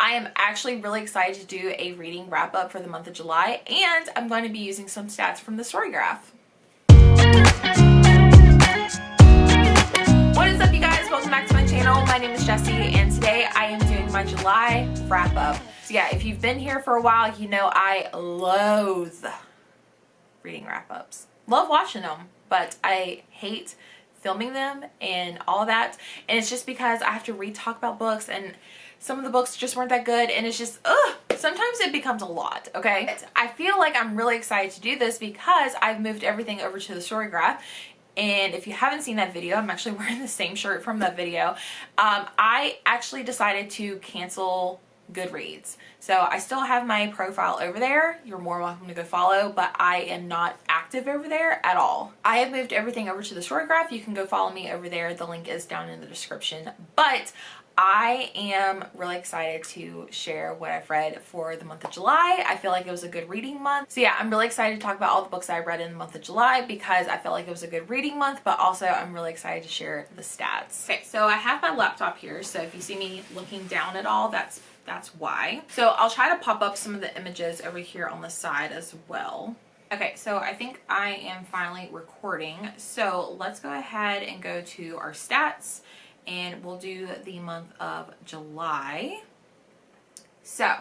I am actually really excited to do a reading wrap up for the month of July, and I'm going to be using some stats from the StoryGraph. What is up, you guys? Welcome back to my channel. My name is Jessie, and today I am doing my July wrap up. So yeah, if you've been here for a while, you know I loathe reading wrap ups. Love watching them, but I hate filming them and all that. And it's just because I have to talk about books, and some of the books just weren't that good, and it's just, sometimes it becomes a lot, okay? I feel like I'm really excited to do this because I've moved everything over to the StoryGraph. And if you haven't seen that video, I'm actually wearing the same shirt from that video. I actually decided to cancel Goodreads. So I still have my profile over there. You're more welcome to go follow, but I am not active over there at all. I have moved everything over to the StoryGraph. You can go follow me over there. The link is down in the description. But I am really excited to share what I've read for the month of July. I feel like it was a good reading month. So yeah, I'm really excited to talk about all the books I read in the month of July because I felt like it was a good reading month, but also I'm really excited to share the stats. Okay, so I have my laptop here, so if you see me looking down at all, that's why. So I'll try to pop up some of the images over here on the side as well. Okay, so I think I am finally recording. So let's go ahead and go to our stats, and we'll do the month of July. So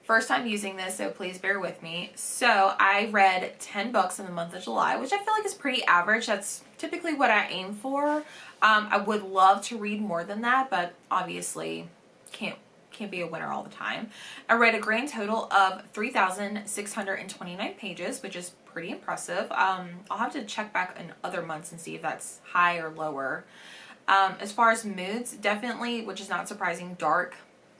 first time using this, so please bear with me. So I read 10 books in the month of July, which I feel like is pretty average. That's typically what I aim for. I would love to read more than that, but obviously can't be a winner all the time. I read a grand total of 3,629 pages, which is pretty impressive. I'll have to check back in other months and see if that's high or lower. As far as moods, definitely, which is not surprising, dark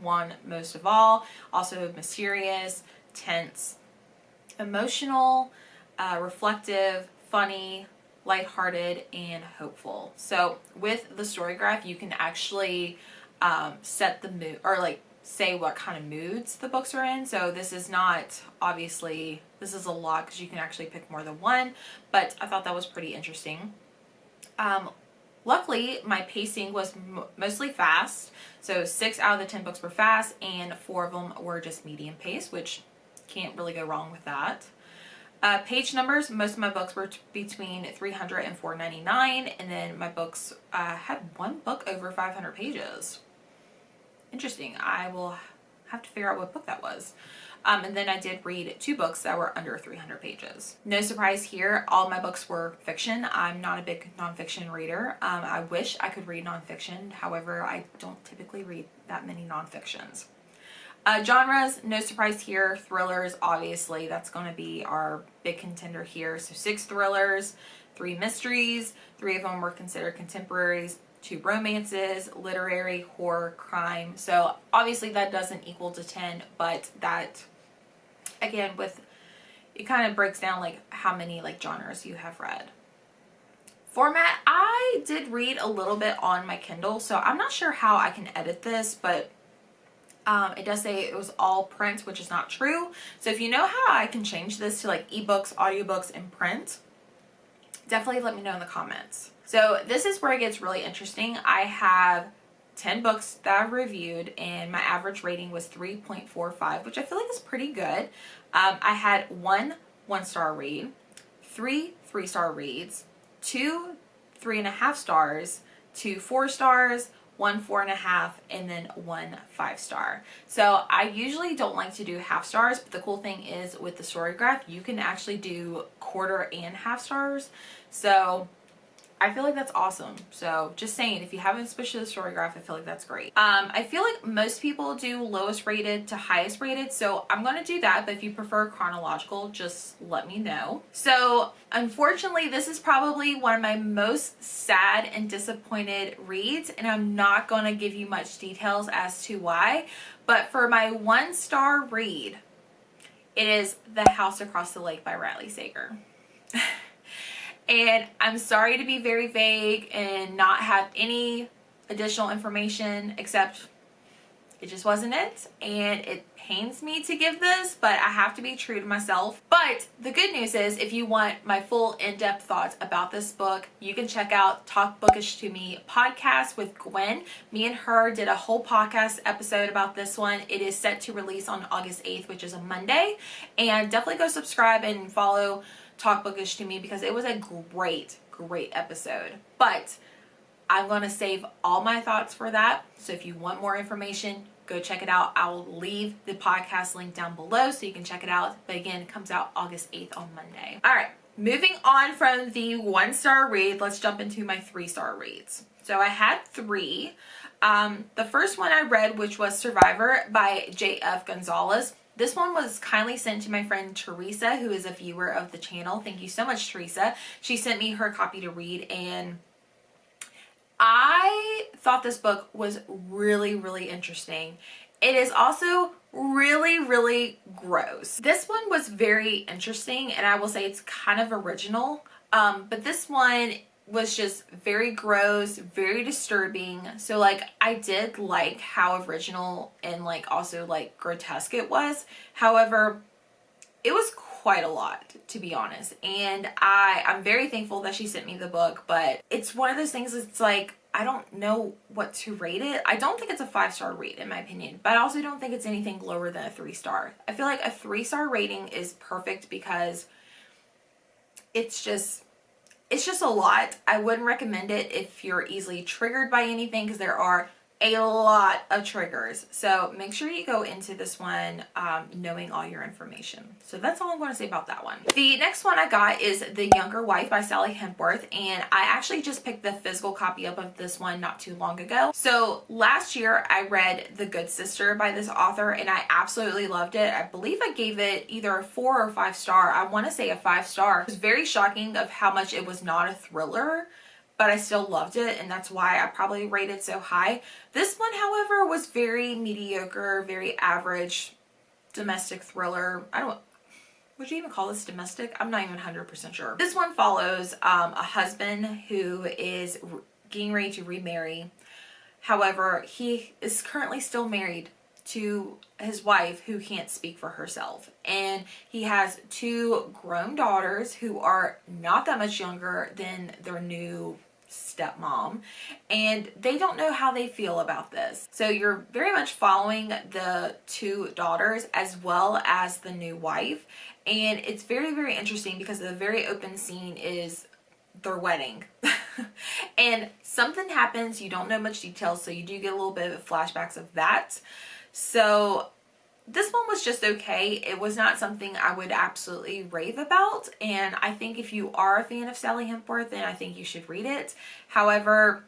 won most of all. Also mysterious, tense, emotional, reflective, funny, lighthearted, and hopeful. So with the StoryGraph, you can actually set the mood, or like say what kind of moods the books are in. So this is not, obviously this is a lot because you can actually pick more than one, but I thought that was pretty interesting. Luckily my pacing was mostly fast, so 6 out of the 10 books were fast and 4 of them were just medium pace, which can't really go wrong with that. Page numbers, most of my books were between 300 and 499, and then my books had one book over 500 pages. Interesting. I will have to figure out what book that was. And then I did read 2 books that were under 300 pages. No surprise here, all my books were fiction. I'm not a big nonfiction reader. I wish I could read nonfiction. However, I don't typically read that many nonfictions. Genres, no surprise here. Thrillers, obviously, that's going to be our big contender here. So 6 thrillers, 3 mysteries, 3 of them were considered contemporaries, 2 romances, literary, horror, crime. So obviously that doesn't equal to 10, but that, again, it kind of breaks down like how many like genres you have read. Format, I did read a little bit on my Kindle, so I'm not sure how I can edit this, but it does say it was all print, which is not true. So if you know how I can change this to like ebooks, audiobooks, and print, definitely let me know in the comments. So this is where it gets really interesting. I have 10 books that I've reviewed, and my average rating was 3.45, which I feel like is pretty good. I had 1 1-star read, 3 3-star reads, 2 3.5 stars, 2 4 stars, 1 4.5, and then 1 5-star. So I usually don't like to do half stars, but the cool thing is with the StoryGraph, you can actually do quarter and half stars. So I feel like that's awesome. So just saying, if you haven't switched to the StoryGraph, I feel like that's great. I feel like most people do lowest rated to highest rated, so I'm going to do that, but if you prefer chronological, just let me know. So unfortunately, this is probably one of my most sad and disappointed reads, and I'm not going to give you much details as to why, but for my 1-star read, it is The House Across the Lake by Riley Sager. And I'm sorry to be very vague and not have any additional information except It just wasn't it, and it pains me to give this, but I have to be true to myself. But the good news is, if you want my full in-depth thoughts about this book, you can check out Talk Bookish To Me podcast with Gwen. Me and her did a whole podcast episode about this one. It is set to release on August 8th, which is a Monday, and definitely go subscribe and follow Talk Bookish To Me because it was a great episode. But I'm going to save all my thoughts for that. So if you want more information, go check it out. I will leave the podcast link down below so you can check it out. But again, it comes out August 8th on Monday. All right, moving on from the 1-star read, let's jump into my 3-star reads. So I had 3. The first one I read, which was Survivor by J.F. Gonzalez. This one was kindly sent to my friend Teresa, who is a viewer of the channel. Thank you so much, Teresa. She sent me her copy to read, and I thought this book was really interesting. It is also really gross. This one was very interesting, and I will say it's kind of original. But this one was just very gross, very disturbing. So like, I did like how original and like also like grotesque it was. However, it was quite a lot, to be honest, and I'm very thankful that she sent me the book. But it's one of those things, it's like, I don't know what to rate it. I don't think it's a 5-star read in my opinion, but I also don't think it's anything lower than a 3-star. I feel like a 3-star rating is perfect because it's just a lot. I wouldn't recommend it if you're easily triggered by anything, because there are a lot of triggers. So make sure you go into this one knowing all your information. So that's all I'm going to say about that one. The next one I got is The Younger Wife by Sally Hempworth, and I actually just picked the physical copy up of this one not too long ago. So last year I read The Good Sister by this author, and I absolutely loved it. I believe I gave it either a 4 or 5-star. I want to say a 5-star. It was very shocking of how much it was not a thriller, but I still loved it, and that's why I probably rated so high. This one, however, was very mediocre, very average domestic thriller. Would you even call this domestic? I'm not even 100% sure. This one follows a husband who is getting ready to remarry. However, he is currently still married to his wife who can't speak for herself, and he has 2 grown daughters who are not that much younger than their new stepmom, and they don't know how they feel about this. So you're very much following the 2 daughters as well as the new wife, and it's very interesting because the very open scene is their wedding. And something happens, you don't know much details, so you do get a little bit of flashbacks of that. So this one was just okay. It was not something I would absolutely rave about, and I think if you are a fan of Sally Hempworth, then I think you should read it. However,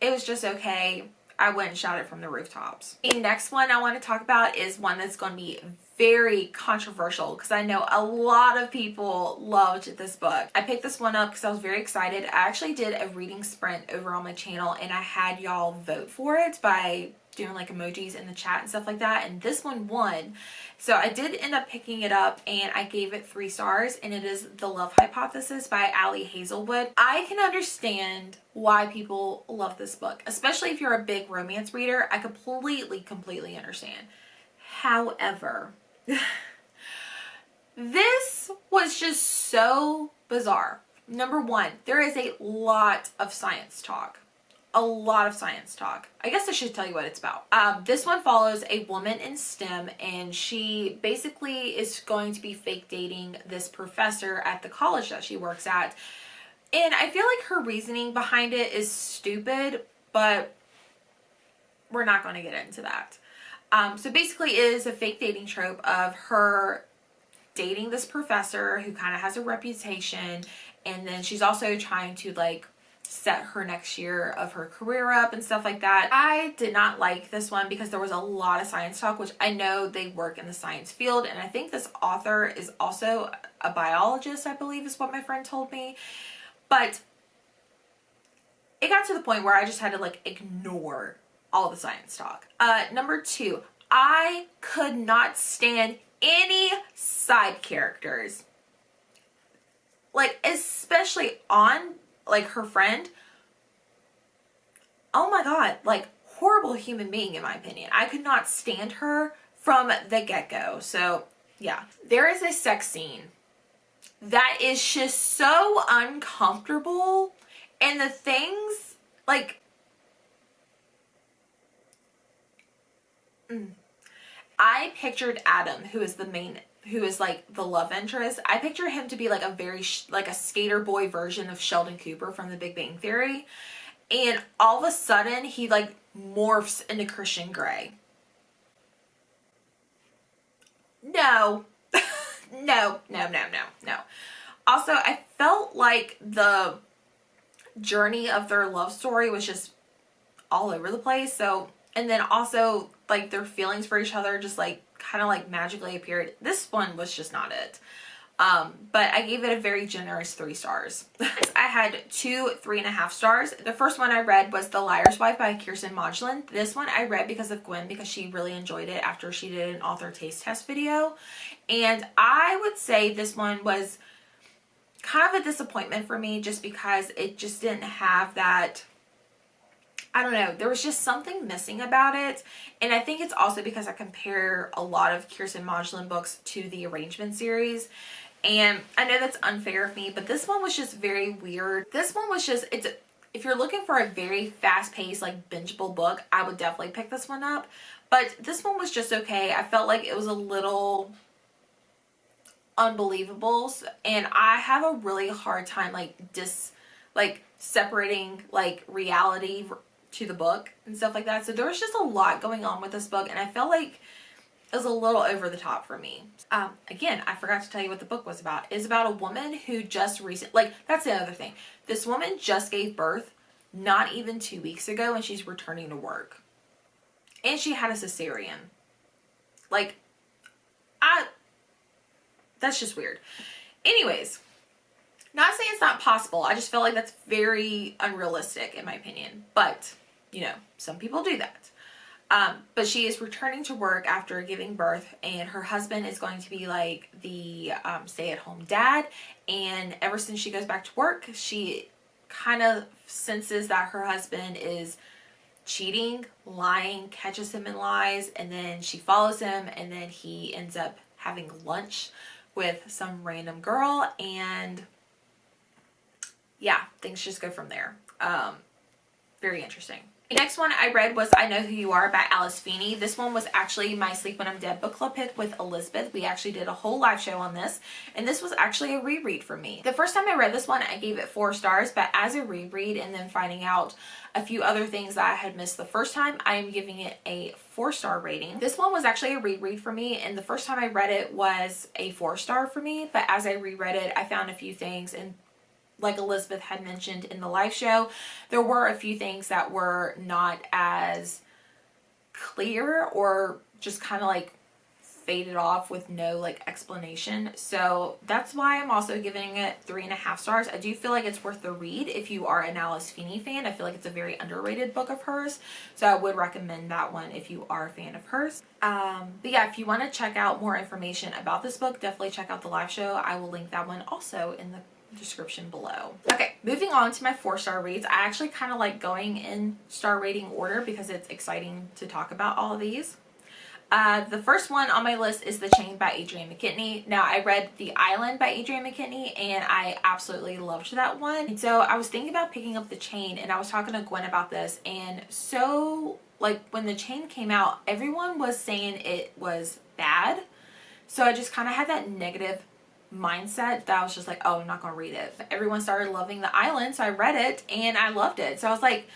it was just okay. I wouldn't shout it from the rooftops. The next one I want to talk about is one that's going to be very controversial because I know a lot of people loved this book. I picked this one up because I was very excited. I actually did a reading sprint over on my channel, and I had y'all vote for it by doing like emojis in the chat and stuff like that, and this one won. So I did end up picking it up, and I gave it 3 stars, and it is The Love Hypothesis by Ali Hazelwood. I can understand why people love this book, especially if you're a big romance reader. I completely understand. However, this was just so bizarre. Number 1, there is a lot of science talk. A lot of science talk. I guess I should tell you what it's about. This one follows a woman in STEM, and she basically is going to be fake dating this professor at the college that she works at. And I feel like her reasoning behind it is stupid, but we're not going to get into that. So basically it is a fake dating trope of her dating this professor who kind of has a reputation, and then she's also trying to like set her next year of her career up and stuff like that. I did not like this one because there was a lot of science talk, which I know they work in the science field, and I think this author is also a biologist, I believe is what my friend told me. But it got to the point where I just had to like ignore all the science talk. Number 2, I could not stand any side characters, like especially on like her friend. Oh my god, like horrible human being in my opinion. I could not stand her from the get-go. So yeah, there is a sex scene that is just so uncomfortable, and the things like I pictured Adam, who is like the love interest. I picture him to be like a very like a skater boy version of Sheldon Cooper from The Big Bang Theory, and all of a sudden he like morphs into Christian Grey. No. No. Also, I felt like the journey of their love story was just all over the place. So, and then also like their feelings for each other just like kind of like magically appeared. This one was just not it. But I gave it a very generous 3 stars. I had 2 3.5 stars. The first one I read was The Liar's Wife by Kirsten Modglin. This one I read because of Gwen, because she really enjoyed it after she did an author taste test video. And I would say this one was kind of a disappointment for me, just because it just didn't have that, I don't know, there was just something missing about it. And I think it's also because I compare a lot of Kirsten Modglin books to the Arrangement series. And I know that's unfair of me, but this one was just very weird. This one was just, if you're looking for a very fast-paced, like bingeable book, I would definitely pick this one up. But this one was just okay. I felt like it was a little unbelievable, and I have a really hard time like separating like reality to the book and stuff like that. So there was just a lot going on with this book, and I felt like it was a little over the top for me. Again, I forgot to tell you what the book was about. It's about a woman who just like, that's the other thing. This woman just gave birth not even 2 weeks ago, and she's returning to work. And she had a cesarean. Like, that's just weird. Anyways, not saying it's not possible. I just feel like that's very unrealistic in my opinion. But, you know, some people do that. But she is returning to work after giving birth, and her husband is going to be like the stay-at-home dad. And ever since she goes back to work, she kind of senses that her husband is cheating, lying, catches him in lies, and then she follows him, and then he ends up having lunch with some random girl, and yeah, things just go from there. Very interesting. The next one I read was I Know Who You Are by Alice Feeney. This one was actually my Sleep When I'm Dead book club pick with Elizabeth. We actually did a whole live show on this, and this was actually a reread for me. The first time I read this one, I gave it 4 stars, but as a reread and then finding out a few other things that I had missed the first time, I am giving it a 4-star rating. This one was actually a reread for me, and the first time I read it was a 4-star for me, but as I reread it, I found a few things, and like Elizabeth had mentioned in the live show, there were a few things that were not as clear, or just kind of like faded off with no like explanation. So that's why I'm also giving it 3.5 stars. I do feel like it's worth the read if you are an Alice Feeney fan. I feel like it's a very underrated book of hers, so I would recommend that one if you are a fan of hers. But yeah, if you want to check out more information about this book, definitely check out the live show. I will link that one also in the description below. Okay, moving on to my 4-star reads. I actually kind of like going in star rating order because it's exciting to talk about all of these. The first one on my list is The Chain by Adrienne McKinney. Now, I read The Island by Adrienne McKinney, and I absolutely loved that one. And so I was thinking about picking up The Chain, and I was talking to Gwen about this, and so like when The Chain came out, everyone was saying it was bad. So I just kind of had that negative mindset that I was just like, oh, I'm not gonna read it. But everyone started loving The Island, so I read it and I loved it. So I was like,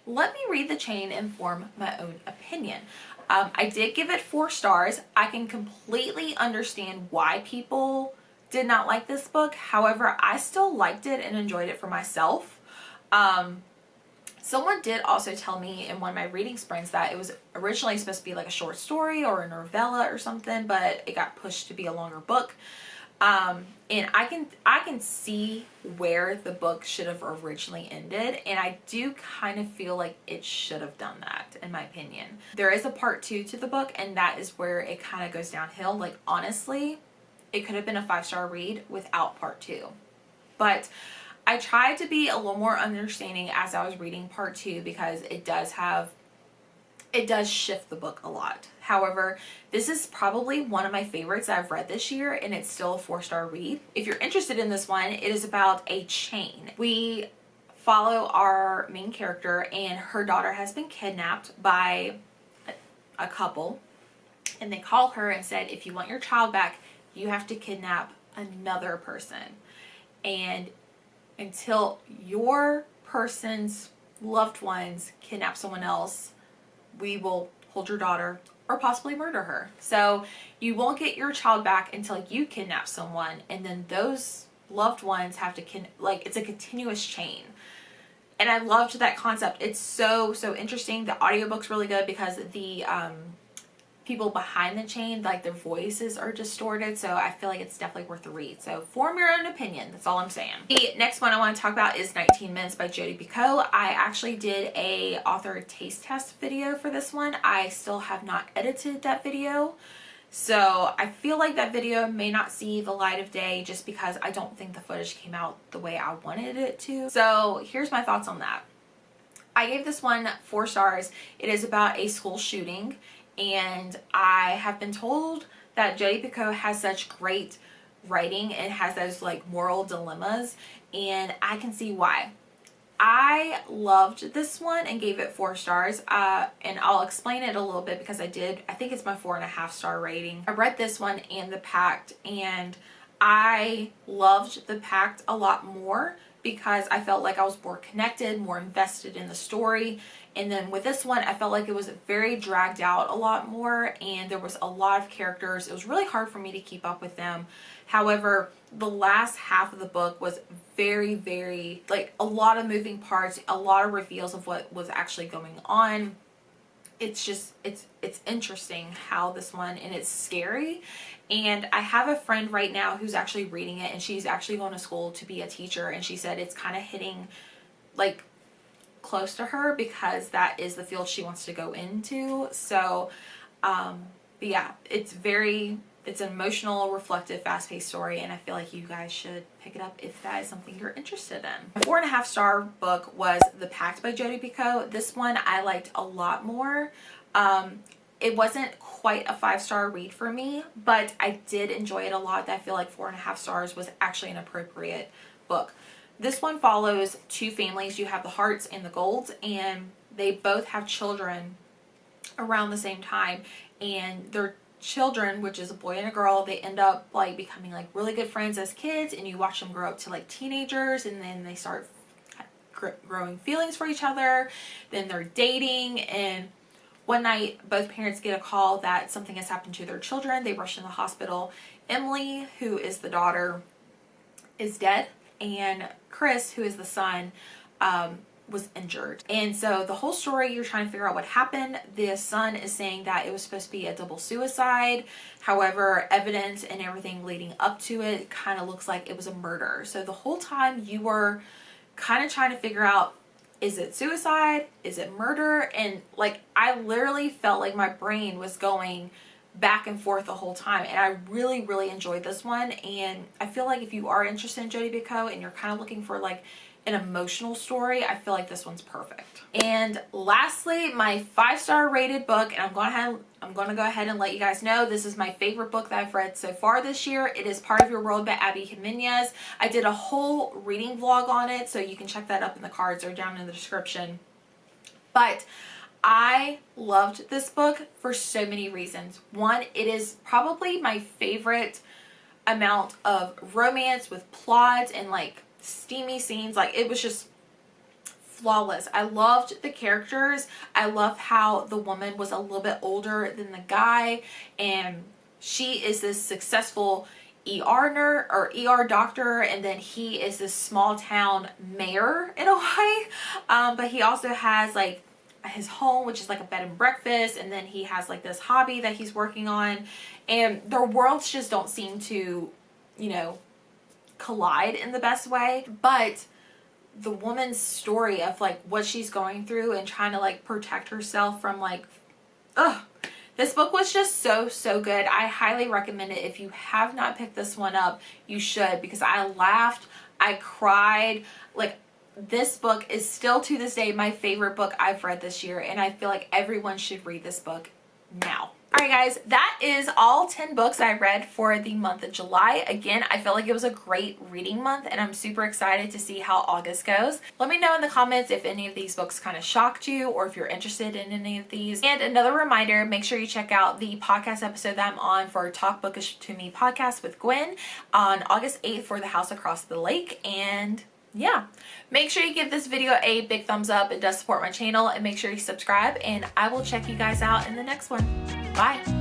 let me read The Chain and form my own opinion. I did give it 4 stars. I can completely understand why people did not like this book. However, I still liked it and enjoyed it for myself. Someone did also tell me in one of my reading sprints that it was originally supposed to be like a short story or a novella or something, but it got pushed to be a longer book. And I can see where the book should have originally ended, and I do kind of feel like it should have done that, in my opinion. There is a part 2 to the book, and that is where it kind of goes downhill. Like, honestly, it could have been a 5-star read without part 2. But I tried to be a little more understanding as I was reading part 2 because it does shift the book a lot. However, this is probably one of my favorites I've read this year, and it's still a 4-star read. If you're interested in this one, it is about a chain. We follow our main character, and her daughter has been kidnapped by a couple, and they call her and said, if you want your child back, you have to kidnap another person. And until your person's loved ones kidnap someone else, we will hold your daughter or possibly murder her. So you won't get your child back until you kidnap someone, and then those loved ones have to it's a continuous chain. And I loved that concept. It's so interesting. The audiobook's really good because the people behind the chain, like, their voices are distorted, so I feel like it's definitely worth the read. So form your own opinion, that's all I'm saying. The next one I want to talk about is 19 Minutes by Jodi Picoult. I actually did a author taste test video for this one. I still have not edited that video, so I feel like that video may not see the light of day just because I don't think the footage came out the way I wanted it to. So here's my thoughts on that. I gave this one 4 stars. It is about a school shooting, and I have been told that Jodi Picoult has such great writing and has those, like, moral dilemmas, and I can see why. I loved this one and gave it 4 stars, and I'll explain it a little bit because I think it's my 4.5 star rating. I read this one and The Pact, and I loved The Pact a lot more because I felt like I was more connected, more invested in the story. And then with this one, I felt like it was very dragged out a lot more, and there was a lot of characters. It was really hard for me to keep up with them. However, the last half of the book was very, like, a lot of moving parts, a lot of reveals of what was actually going on. It's just, it's interesting how this one, and it's scary. And I have a friend right now who's actually reading it, and she's actually going to school to be a teacher, and she said it's kind of hitting, like, close to her because that is the field she wants to go into. So but yeah, it's an emotional, reflective, fast-paced story, and I feel like you guys should pick it up if that is something you're interested in. A 4.5 star book was The Pact by Jodi Picoult. This one I liked a lot more. It wasn't quite a 5-star read for me, but I did enjoy it a lot. I feel like 4.5 stars was actually an appropriate book. This one follows 2 families. You have the Harts and the Golds, and they both have children around the same time, and their children, which is a boy and a girl, they end up, like, becoming, like, really good friends as kids, and you watch them grow up to, like, teenagers, and then they start growing feelings for each other. Then they're dating, and one night both parents get a call that something has happened to their children. They rush in the hospital. Emily, who is the daughter, is dead, and Chris, who is the son, was injured. And so the whole story, you're trying to figure out what happened. The son is saying that it was supposed to be a double suicide. However, evidence and everything leading up to it kind of looks like it was a murder. So the whole time you were kind of trying to figure out, is it suicide? Is it murder? And, like, I literally felt like my brain was going back and forth the whole time, and I really enjoyed this one. And I feel like if you are interested in Jodi Picoult and you're kind of looking for, like, an emotional story, I feel like this one's perfect. And lastly, my 5-star rated book, and I'm going to go ahead and let you guys know this is my favorite book that I've read so far this year. It is Part of Your World by Abby Jimenez. I did a whole reading vlog on it, so you can check that up in the cards or down in the description. But I loved this book for so many reasons. One, it is probably my favorite amount of romance with plot and, like, steamy scenes. Like, it was just flawless. I loved the characters. I love how the woman was a little bit older than the guy, and she is this successful ER doctor, and then he is this small town mayor in a way. But he also has, like, his home, which is like a bed and breakfast, and then he has, like, this hobby that he's working on, and their worlds just don't seem to, you know, collide in the best way. But the woman's story of, like, what she's going through and trying to, like, protect herself from, like, this book was just so good. I highly recommend it. If you have not picked this one up, you should, because I laughed, I cried. Like, this book is still to this day my favorite book I've read this year, and I feel like everyone should read this book now. Alright guys, that is all 10 books I read for the month of July. Again, I felt like it was a great reading month, and I'm super excited to see how August goes. Let me know in the comments if any of these books kind of shocked you, or if you're interested in any of these. And another reminder, make sure you check out the podcast episode that I'm on for Talk Bookish To Me podcast with Gwen on August 8th for The House Across the Lake. And yeah, make sure you give this video a big thumbs up. It does support my channel, and make sure you subscribe, and I will check you guys out in the next one. Bye.